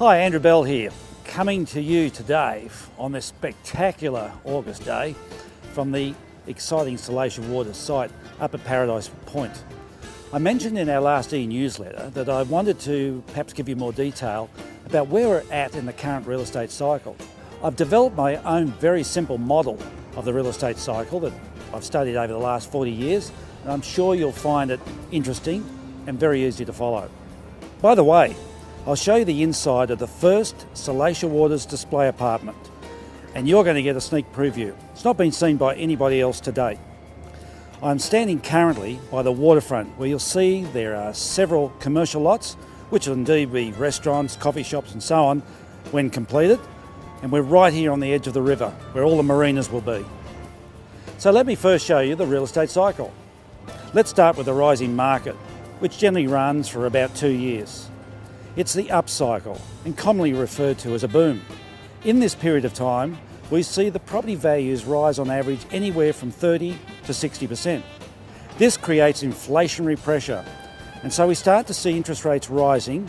Hi, Andrew Bell here, coming to you today on this spectacular August day from the exciting Salacia Waters site up at Paradise Point. I mentioned in our last e-newsletter that I wanted to perhaps give you more detail about where we're at in the current real estate cycle. I've developed my own very simple model of the real estate cycle that I've studied over the last 40 years, and I'm sure you'll find it interesting and very easy to follow. By the way, I'll show you the inside of the first Salacia Waters display apartment, and you're going to get a sneak preview. It's not been seen by anybody else to date. I'm standing currently by the waterfront, where you'll see there are several commercial lots, which will indeed be restaurants, coffee shops and so on when completed, and we're right here on the edge of the river where all the marinas will be. So let me first show you the real estate cycle. Let's start with the rising market, which generally runs for about 2 years. It's the upcycle and commonly referred to as a boom. In this period of time, we see the property values rise on average anywhere from 30 to 60%. This creates inflationary pressure, and so we start to see interest rates rising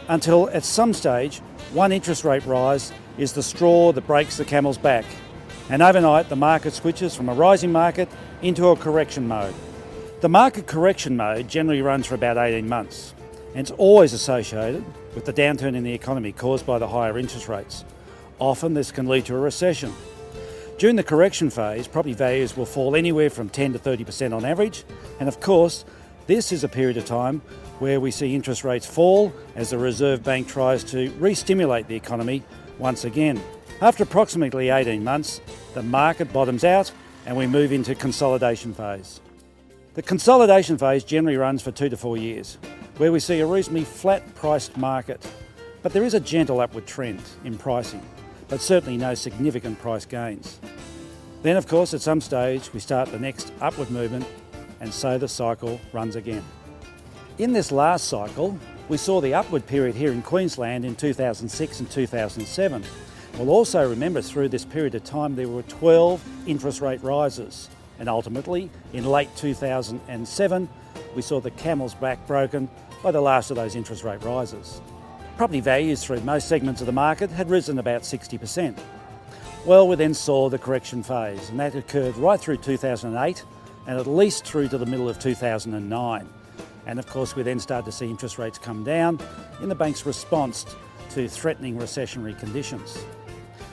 until at some stage, one interest rate rise is the straw that breaks the camel's back. And overnight, the market switches from a rising market into a correction mode. The market correction mode generally runs for about 18 months. And it's always associated with the downturn in the economy caused by the higher interest rates. Often this can lead to a recession. During the correction phase, property values will fall anywhere from 10 to 30% on average, and of course, this is a period of time where we see interest rates fall as the Reserve Bank tries to re-stimulate the economy once again. After approximately 18 months, the market bottoms out and we move into consolidation phase. The consolidation phase generally runs for 2 to 4 years, where we see a reasonably flat-priced market. But there is a gentle upward trend in pricing, but certainly no significant price gains. Then, of course, at some stage, we start the next upward movement, and so the cycle runs again. In this last cycle, we saw the upward period here in Queensland in 2006 and 2007. We'll also remember through this period of time there were 12 interest rate rises, and ultimately, in late 2007, we saw the camel's back broken by the last of those interest rate rises. Property values through most segments of the market had risen about 60%. Well, we then saw the correction phase, and that occurred right through 2008 and at least through to the middle of 2009. And of course, we then started to see interest rates come down in the bank's response to threatening recessionary conditions.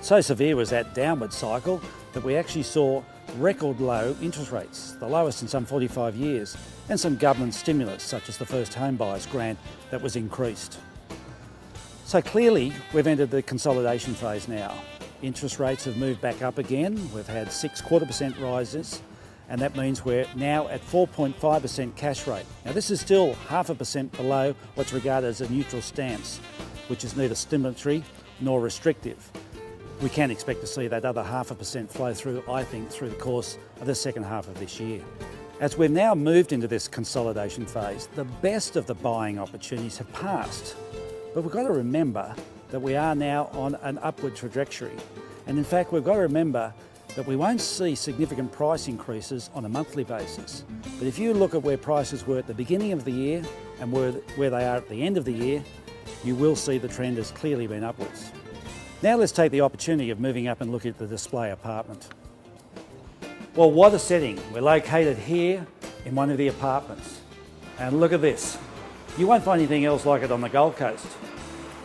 So severe was that downward cycle that we actually saw record low interest rates, the lowest in some 45 years, and some government stimulus such as the first home buyers grant that was increased. So clearly we've entered the consolidation phase now. Interest rates have moved back up again. We've had 6.25% rises, and that means we're now at 4.5% cash rate. Now this is still 0.5% below what's regarded as a neutral stance, which is neither stimulatory nor restrictive. We can expect to see that other 0.5% flow through, I think, through the course of the second half of this year. As we've now moved into this consolidation phase, the best of the buying opportunities have passed. But we've got to remember that we are now on an upward trajectory. And in fact, we've got to remember that we won't see significant price increases on a monthly basis. But if you look at where prices were at the beginning of the year and where they are at the end of the year, you will see the trend has clearly been upwards. Now let's take the opportunity of moving up and look at the display apartment. Well, what a setting. We're located here in one of the apartments. And look at this. You won't find anything else like it on the Gold Coast.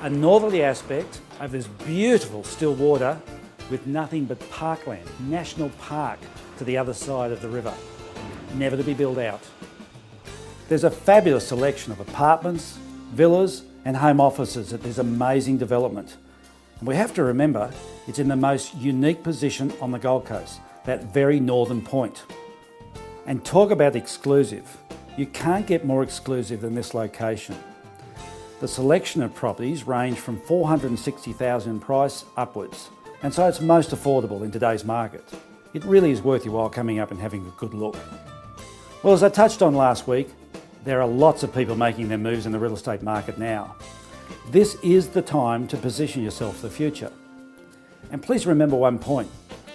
A northerly aspect of this beautiful still water with nothing but parkland, national park to the other side of the river, never to be built out. There's a fabulous selection of apartments, villas and home offices at this amazing development. And we have to remember it's in the most unique position on the Gold Coast, that very northern point. And talk about exclusive. You can't get more exclusive than this location. The selection of properties range from $460,000 in price upwards, and so it's most affordable in today's market. It really is worth your while coming up and having a good look. Well, as I touched on last week, there are lots of people making their moves in the real estate market now. This is the time to position yourself for the future. And please remember one point.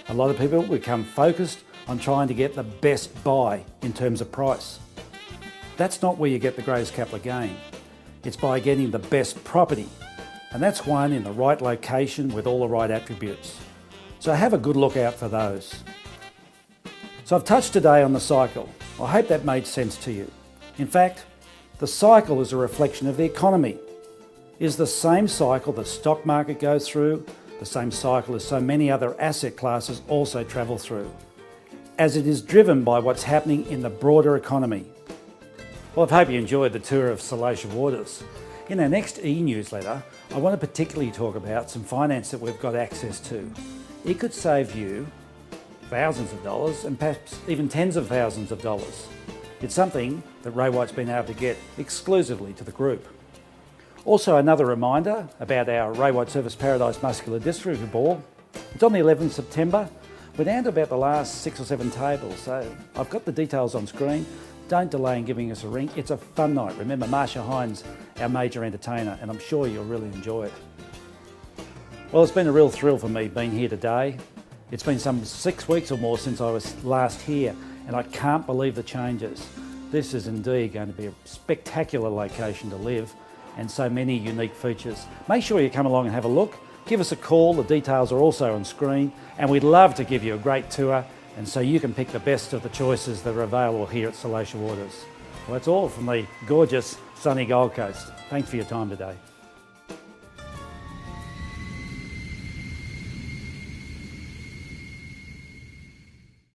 A lot of people become focused on trying to get the best buy in terms of price. That's not where you get the greatest capital gain. It's by getting the best property and that's one in the right location with all the right attributes. So have a good look out for those. So I've touched today on the cycle. I hope that made sense to you. In fact, the cycle is a reflection of the economy. It is the same cycle the stock market goes through, the same cycle as so many other asset classes also travel through, as it is driven by what's happening in the broader economy. Well, I hope you enjoyed the tour of Salacia Waters. In our next e-newsletter, I want to particularly talk about some finance that we've got access to. It could save you thousands of dollars and perhaps even tens of thousands of dollars. It's something that Ray White's been able to get exclusively to the group. Also, another reminder about our Ray White Service Paradise Muscular Dystrophy Ball. It's on the 11th of September. We're down to about the last 6 or 7 tables, so I've got the details on screen. Don't delay in giving us a ring. It's a fun night. Remember, Marsha Hines, our major entertainer, and I'm sure you'll really enjoy it. Well, it's been a real thrill for me being here today. It's been some 6 weeks or more since I was last here, and I can't believe the changes. This is indeed going to be a spectacular location to live, and so many unique features. Make sure you come along and have a look. Give us a call, the details are also on screen, and we'd love to give you a great tour, and so you can pick the best of the choices that are available here at Salacia Waters. Well, that's all from the gorgeous sunny Gold Coast. Thanks for your time today.